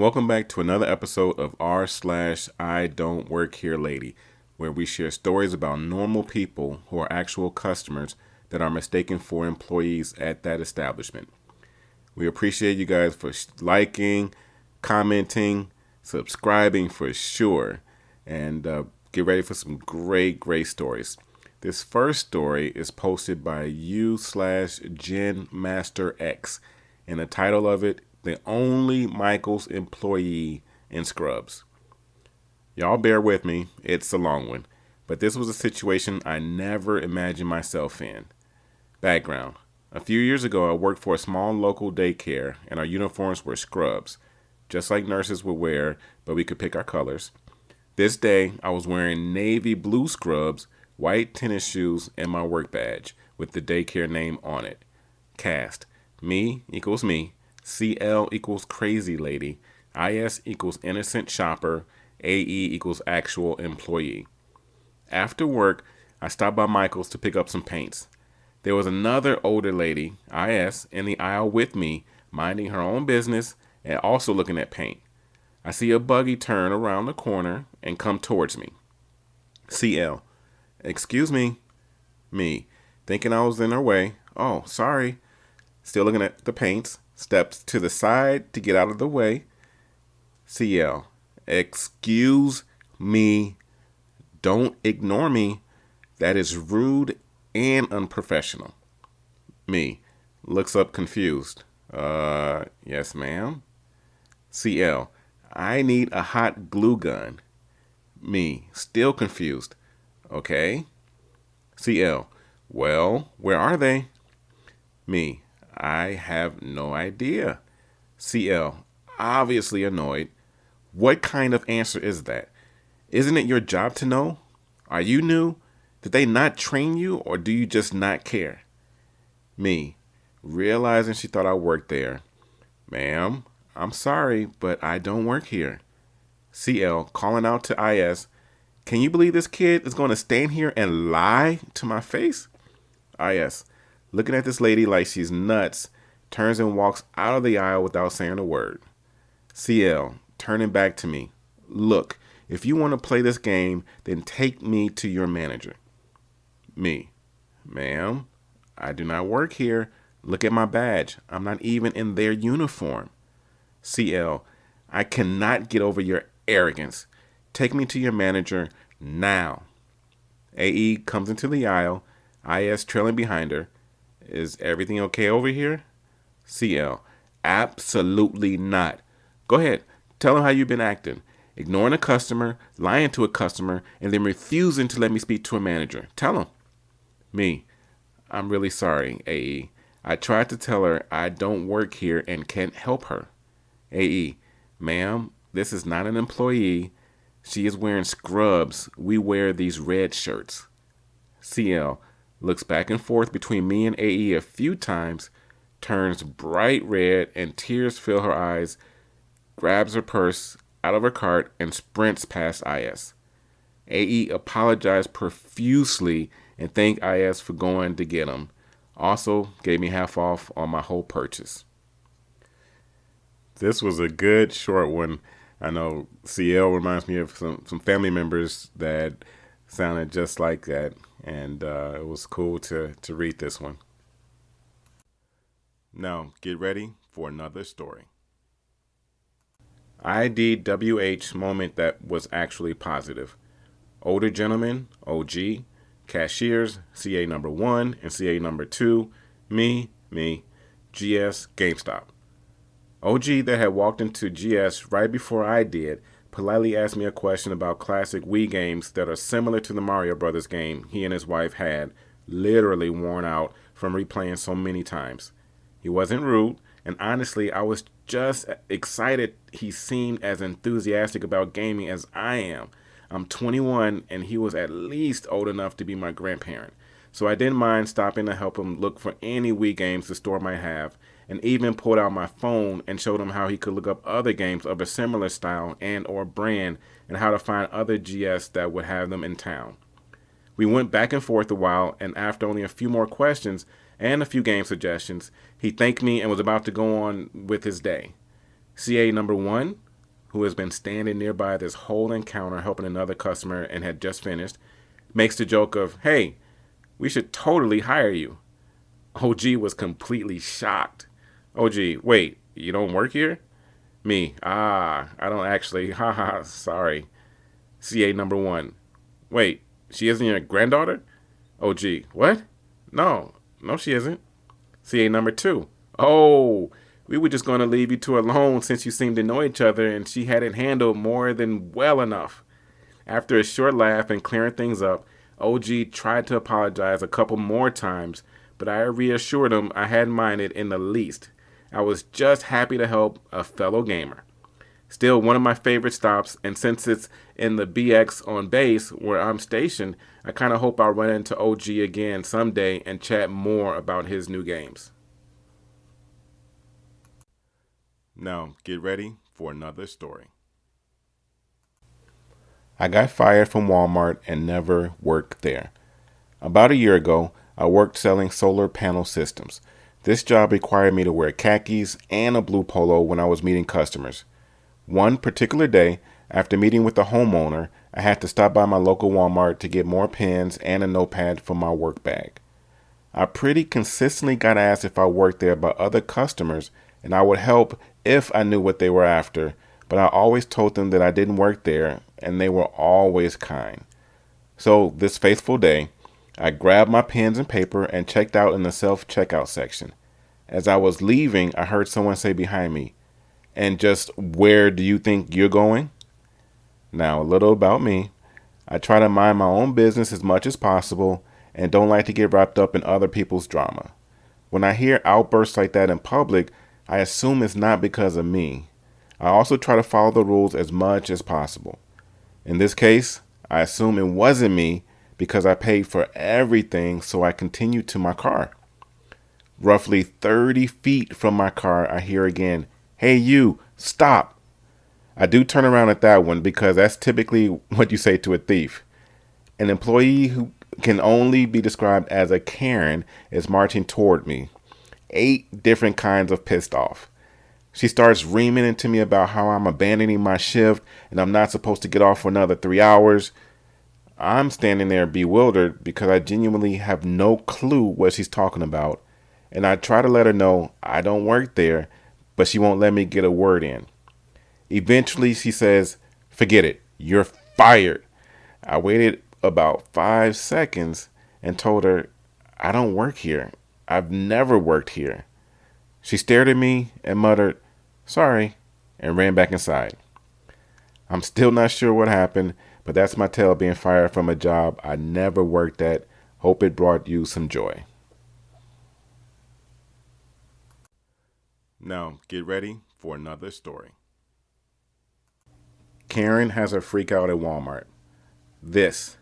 Welcome back to another episode of r/slash idontworkherelady, where we share stories about normal people who are actual customers that are mistaken for employees at that establishment. We appreciate you guys for liking, commenting, subscribing for sure, and get ready for some great stories. This first story is posted by u/GenMasterX, and the title of it, The Only Michael's Employee in Scrubs. Y'all bear with me, it's a long one, but this was a situation I never imagined myself in. Background. A few years ago, I worked for a small local daycare, and our uniforms were scrubs, just like nurses would wear, but we could pick our colors. This day, I was wearing navy blue scrubs, white tennis shoes, and my work badge with the daycare name on it. Cast. Me equals me. CL equals crazy lady. IS equals innocent shopper. AE equals actual employee. After work, I stopped by Michael's to pick up some paints. There was another older lady, IS, in the aisle with me, minding her own business and also looking at paint. I see a buggy turn around the corner and come towards me. CL. Excuse me. Me. Thinking I was in her way. Oh, sorry. Still looking at the paints. Steps to the side to get out of the way. CL. Excuse me. Don't ignore me. That is rude and unprofessional. Me. Looks up confused. Yes, ma'am. CL. I need a hot glue gun. Me. Still confused. Okay. CL. Well, where are they? Me. I have no idea. CL. Obviously annoyed. What kind of answer is that? Isn't it your job to know? Are you new? Did they not train you, or do you just not care? Me. Realizing she thought I worked there. Ma'am, I'm sorry, but I don't work here. CL. Calling out to IS. Can you believe this kid is going to stand here and lie to my face? IS. Looking at this lady like she's nuts, turns and walks out of the aisle without saying a word. CL. Turning back to me. Look, if you want to play this game, then take me to your manager. Me. Ma'am, I do not work here. Look at my badge. I'm not even in their uniform. CL. I cannot get over your arrogance. Take me to your manager now. AE comes into the aisle, IS trailing behind her. Is everything okay over here? CL. Absolutely not. Go ahead. Tell him how you've been acting. Ignoring a customer, lying to a customer, and then refusing to let me speak to a manager. Tell him. Me. I'm really sorry, AE. I tried to tell her I don't work here and can't help her. AE. Ma'am, this is not an employee. She is wearing scrubs. We wear these red shirts. CL. Looks back and forth between me and AE a few times, turns bright red and tears fill her eyes, grabs her purse out of her cart and sprints past IS. AE apologized profusely and thanked IS for going to get him. Also gave me half off on my whole purchase. This was a good short one. I know CL reminds me of some family members that sounded just like that, and it was cool to read this one. Now, get ready for another story. IDWH moment that was actually positive. Older gentleman, OG, cashiers, CA number 1 and CA number 2, me, GS, GameStop. OG that had walked into GS right before I did politely asked me a question about classic Wii games that are similar to the Mario Brothers game he and his wife had, literally worn out from replaying so many times. He wasn't rude, and honestly, I was just excited he seemed as enthusiastic about gaming as I am. I'm 21, and he was at least old enough to be my grandparent, so I didn't mind stopping to help him look for any Wii games the store might have, and even pulled out my phone and showed him how he could look up other games of a similar style and or brand and how to find other GS that would have them in town. We went back and forth a while, and after only a few more questions and a few game suggestions, he thanked me and was about to go on with his day. CA number 1, who has been standing nearby this whole encounter helping another customer and had just finished, makes the joke of, "Hey, we should totally hire you." OG was completely shocked. OG, wait, you don't work here? Me, I don't actually. Haha, sorry. CA number one, wait, she isn't your granddaughter? OG, what? No, no, she isn't. CA number two, oh, we were just going to leave you two alone since you seemed to know each other and she hadn't handled more than well enough. After a short laugh and clearing things up, OG tried to apologize a couple more times, but I reassured him I hadn't minded in the least. I was just happy to help a fellow gamer. Still one of my favorite stops, and since it's in the BX on base where I'm stationed, I kind of hope I'll run into OG again someday and chat more about his new games. Now, get ready for another story. I got fired from Walmart and never worked there. About a year ago, I worked selling solar panel systems. This job required me to wear khakis and a blue polo when I was meeting customers. One particular day, after meeting with the homeowner, I had to stop by my local Walmart to get more pens and a notepad for my work bag. I pretty consistently got asked if I worked there by other customers, and I would help if I knew what they were after, but I always told them that I didn't work there, and they were always kind. So this fateful day, I grabbed my pens and paper and checked out in the self-checkout section. As I was leaving, I heard someone say behind me, "And just where do you think you're going?" Now, a little about me. I try to mind my own business as much as possible and don't like to get wrapped up in other people's drama. When I hear outbursts like that in public, I assume it's not because of me. I also try to follow the rules as much as possible. In this case, I assume it wasn't me because I paid for everything, so I continued to my car. Roughly 30 feet from my car, I hear again, "Hey you, stop." I do turn around at that one because that's typically what you say to a thief. An employee who can only be described as a Karen is marching toward me. 8 different kinds of pissed off. She starts reaming into me about how I'm abandoning my shift and I'm not supposed to get off for another 3 hours. I'm standing there bewildered because I genuinely have no clue what she's talking about. And I try to let her know I don't work there, but she won't let me get a word in. Eventually she says, "Forget it, you're fired." I waited about 5 seconds and told her, "I don't work here. I've never worked here." She stared at me and muttered, "Sorry," and ran back inside. I'm still not sure what happened, but that's my tale of being fired from a job I never worked at. Hope it brought you some joy. Now, get ready for another story. Karen has her freak out at Walmart. This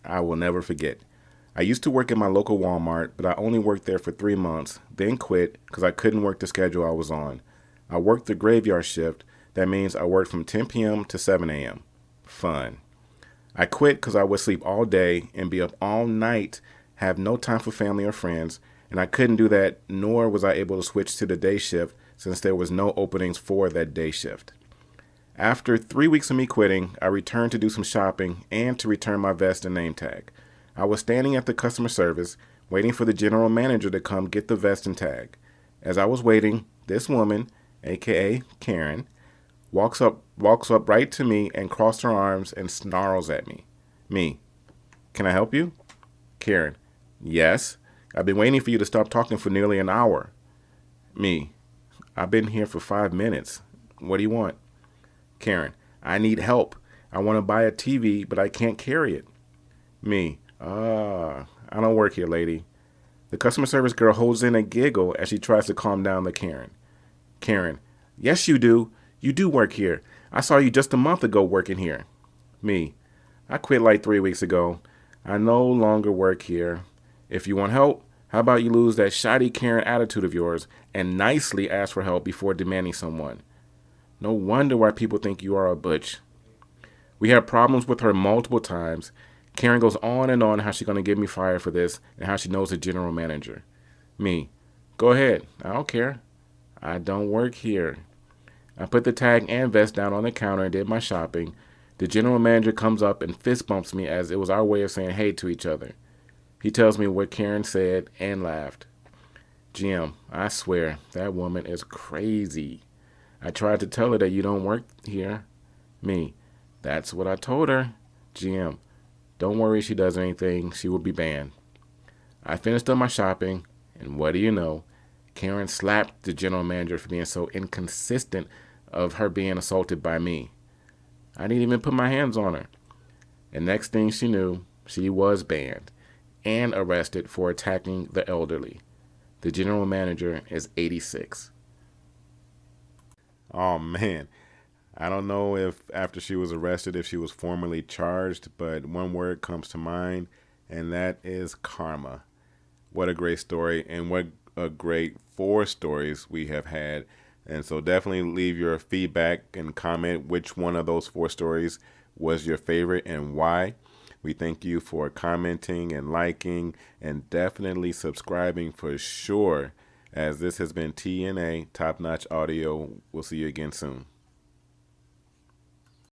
I will never forget. I used to work at my local Walmart, but I only worked there for 3 months, then quit because I couldn't work the schedule I was on. I worked the graveyard shift. That means I worked from 10 p.m. to 7 a.m. Fun. I quit because I would sleep all day and be up all night, have no time for family or friends, and I couldn't do that, nor was I able to switch to the day shift since there was no openings for that day shift. After 3 weeks of me quitting, I returned to do some shopping and to return my vest and name tag. I was standing at the customer service, waiting for the general manager to come get the vest and tag. As I was waiting, this woman, aka Karen, walks up right to me and crosses her arms and snarls at me. Me, "Can I help you?" Karen, "Yes. I've been waiting for you to stop talking for nearly an hour." Me, "I've been here for 5 minutes. What do you want?" Karen, "I need help. I want to buy a TV, but I can't carry it." Me, I don't work here, lady." The customer service girl holds in a giggle as she tries to calm down the Karen. Karen, "Yes, you do. You do work here. I saw you just a month ago working here." Me, "I quit like 3 weeks ago. I no longer work here. If you want help, how about you lose that shoddy Karen attitude of yours and nicely ask for help before demanding someone. No wonder why people think you are a butch." We had problems with her multiple times. Karen goes on and on how she's going to get me fired for this and how she knows the general manager. Me, "Go ahead. I don't care. I don't work here." I put the tag and vest down on the counter and did my shopping. The general manager comes up and fist bumps me as it was our way of saying hey to each other. He tells me what Karen said and laughed. Jim, I swear, that woman is crazy. I tried to tell her that you don't work here. Me, that's what I told her. Jim, don't worry if she does anything, she will be banned. I finished up my shopping, and what do you know? Karen slapped the general manager for being so inconsistent of her being assaulted by me. I didn't even put my hands on her. And next thing she knew, she was banned and arrested for attacking the elderly. The general manager is 86. Oh man, I don't know if after she was arrested, if she was formally charged, but one word comes to mind, and that is karma. What a great story, and what a great 4 stories we have had. And so definitely leave your feedback and comment which one of those 4 stories was your favorite and why. We thank you for commenting and liking and definitely subscribing for sure, as this has been TNA Top Notch Audio. We'll see you again soon.